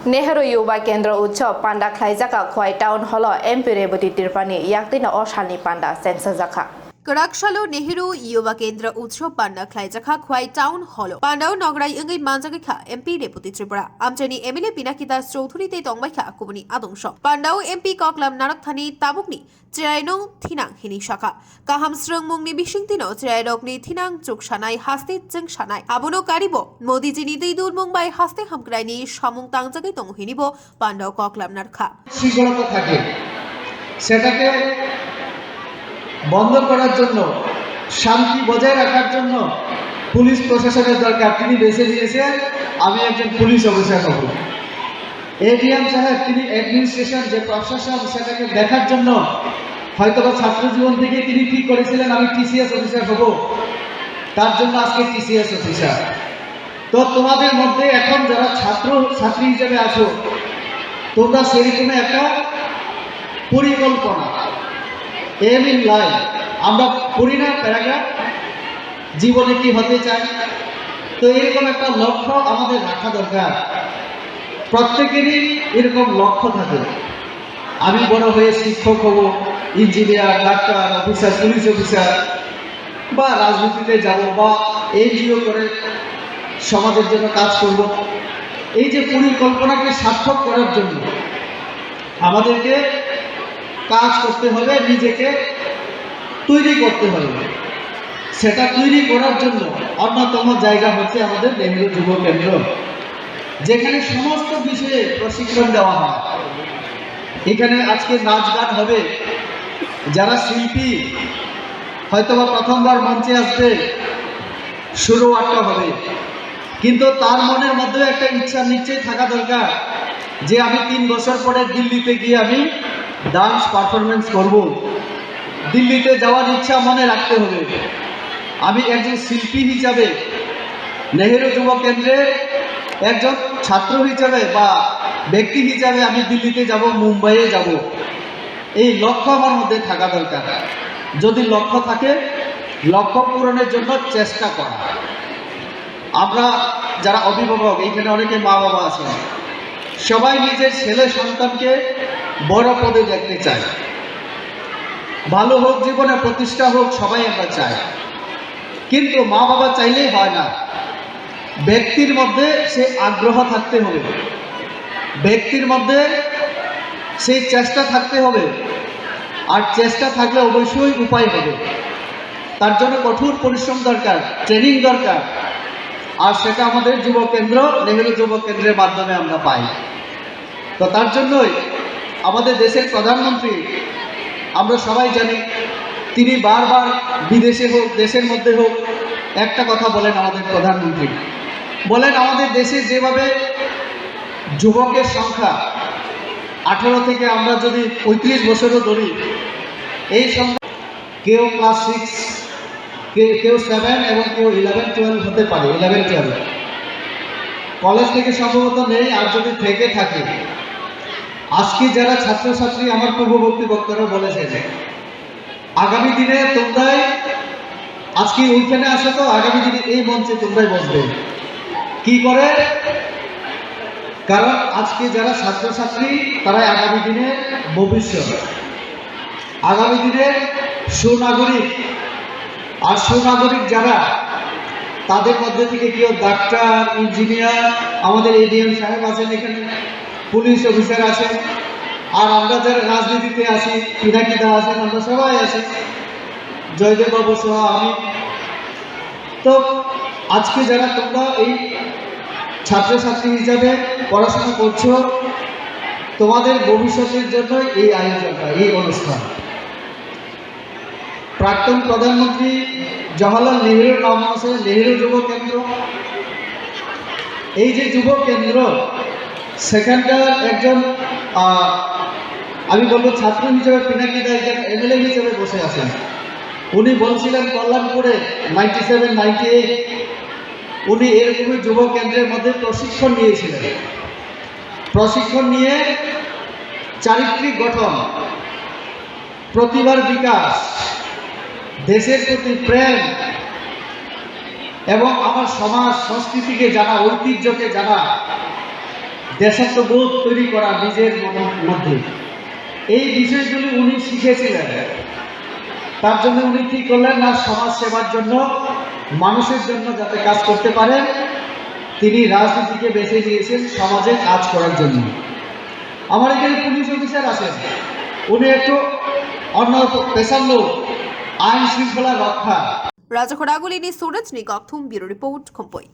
Nehru Yuva Kendra Utsav Panda Palaijakha Khowai Town Hall MP Rebati Tirpani Yaktina Oshani Panda Sensazakha Karakshalo Nehru Yuva Kendra Utsav Panda Palaijakha Khowai Town Hall Panda Nograi Ingai Manjagakha MP Rebati Tripura Amchani Emile Pinakita Chowdhury Te Tongbaikha Kubuni Adongso Pandao MP Koklam Narakthani Tabukni Chiraino Thinang Hini Shaka Kaham Srungmungni Bishingtino Chirairokni Thinang Chuksanai Haste Jengsanai Abono Karibo Modi Jini Deidul Mumbai Haste Hamkraini Shamung Tangjagai Tong Hinibo Pandao Koklam Narkha শৃঙ্খলতা থাকে সেটাকে বন্ধ করার জন্য শান্তি বজায় রাখার জন্য police প্রশাসনের দরকার তিনি বেছে দিয়েছেন আমি একজন পুলিশ অফিসার হব এডিএম সাহেব তিনি অ্যাডমিনিস্ট্রেশন যে প্রশাসন সেটাকে দেখার জন্য হয়তোবা ছাত্র জীবন থেকে তিনি ঠিক করেছিলেন আমি টিসিএস অফিসার হব তার জন্য আজকে টিসিএস অফিসার তো তোমাদের মধ্যে এখন যারা ছাত্রী হিসেবে আছো তোমরা সেরকম একটা পরিকল্পনা এম ইন লাইফ আমরা পড়ি না প্যারাগ্রাফ জীবনে কি হতে চাই তো এরকম একটা লক্ষ্য আমাদের রাখা দরকার প্রত্যেকেরই এরকম লক্ষ্য থাকে আমি বড় হয়ে শিক্ষক হব engineer doctor officer police officer বা রাজনীতিতে যাব বা এনজিও করে সমাজের জন্য কাজ করব এই যে পরিকল্পনাকে সার্থক করার জন্য আমাদেরকে কাজ করতে হবে নিজেকে তৈরি করতে হবে সেটা তৈরি করার জন্য অন্যতম জায়গা হচ্ছে আমাদের নেহরু যুব কেন্দ্র যেখানে সমস্ত বিষয়ে প্রশিক্ষণ দেওয়া হয় এখানে আজকে নাচ গান হবে যারা শিল্পী হয়তোবা প্রথমবার মঞ্চে আসবে শুরু আটটা হবে কিন্তু তার মনের মধ্যে একটা ইচ্ছা নিশ্চয়ই থাকা দরকার যে আমি 3 বছর পরে দিল্লিতে গিয়ে আমি ডান্স পারফরমেন্স করব দিল্লিতে যাওয়ার ইচ্ছা মনে রাখতে হবে আমি একজন শিল্পী হিসাবে নেহেরু যুব কেন্দ্রের একজন ছাত্র হিসাবে বা ব্যক্তি হিসাবে আমি দিল্লিতে যাব মুম্বাইয়ে যাব এই লক্ষ্য আমার মধ্যে থাকা দরকার যদি লক্ষ্য থাকে লক্ষ্য পূরণের জন্য চেষ্টা করা আমরা যারা অভিভাবক এইখানে অনেকে মা বাবা আছেন সবাই নিজের ছেলে সন্তানকে বড় পদে দেখতে চায় ভালো হোক জীবনে প্রতিষ্ঠা হোক সবাই আমরা চাই কিন্তু মা বাবা চাইলেই হয় না ব্যক্তির মধ্যে সেই আগ্রহ থাকতে হবে ব্যক্তির মধ্যে সেই চেষ্টা থাকতে হবে আর চেষ্টা থাকলে অবশ্যই উপায় হবে তার জন্য কঠোর পরিশ্রম দরকার ট্রেনিং দরকার আর সেটা আমাদের যুব কেন্দ্র নেহেরু যুব কেন্দ্রের মাধ্যমে আমরা পাই তো তার জন্যই আমাদের দেশের প্রধানমন্ত্রী আমরা সবাই জানি তিনি বারবার বিদেশে হোক দেশের মধ্যে হোক একটা কথা বলেন আমাদের প্রধানমন্ত্রী বলেন আমাদের দেশে যেভাবে যুবকের সংখ্যা 18 থেকে আমরা যদি 35 বছরও ধরি এই সংখ্যা কেউ ক্লাস 6 কেউ 7 এবং কেউ 11-12 হতে পারে 11-12 কলেজ থেকে সম্ভবত নেই আর যদি থেকে থাকে আজকে যারা ছাত্রছাত্রী আমার পূর্ববর্তী বক্তারা বলেছেন আগামী দিনে তোমরাই আজকে ওইখানে আসো তো আগামী দিনে এই মঞ্চে তোমরাই বসবে কি করে কারণ আজকে যারা ছাত্রছাত্রী তারাই আগামী দিনে ভবিষ্যৎ আগামী দিনে সুনাগরিক আর সুনাগরিক যারা তাদের মধ্যে থেকে কেউ ডাক্তার ইঞ্জিনিয়ার আমাদের এডিএম সাহেব আছেন এখানে পুলিশ অফিসার আছেন আর আমরা যারা রাজনীতিতে আছি পিনাকিদা আছেন আমরা সবাই আছি জয়দেব বাবু সহ আমি তো আজকে যারা তোমরা এই ছাত্রছাত্রী হিসাবে পড়াশোনা করছো তোমাদের ভবিষ্যতের জন্য এই আয়োজনটা এই অনুষ্ঠান প্রাক্তন প্রধানমন্ত্রী জওহরলাল নেহরুর নাম আছে নেহরু যুব কেন্দ্র এই যে যুব কেন্দ্র সেখানকার একজন আমি বলবো ছাত্র হিসেবে পিনাকিদা একজন এমএলএ হিসেবে বসে আছেন উনি বলছিলেন কল্যাণপুরে 97-98 উনি এরকমই যুব কেন্দ্রের মধ্যে প্রশিক্ষণ নিয়েছিলেন প্রশিক্ষণ নিয়ে চারিত্রিক গঠন প্রতিভার বিকাশ দেশের প্রতি প্রেম এবং আমার সমাজ সংস্কৃতিকে জানা ঐতিহ্যকে জানা দেশাত্মবোধ তৈরি করা নিজের মধ্যে, এই বিষয়গুলি উনি শিখেছিলেন। তার জন্য উনি কি করলেন না, সমাজ সেবার জন্য, মানুষের জন্য যাতে কাজ করতে পারেন, তিনি রাজনীতিকে বেছে নিয়েছেন সমাজে কাজ করার জন্য। আমার এখানে পুলিশ অফিসার আছেন, উনি একটু অন্য পেশার লোক, আইন শৃঙ্খলা রক্ষা। राजा खडागुली सूरज निगम थुम ब्यूरो रिपोर्ट खुम्पुई।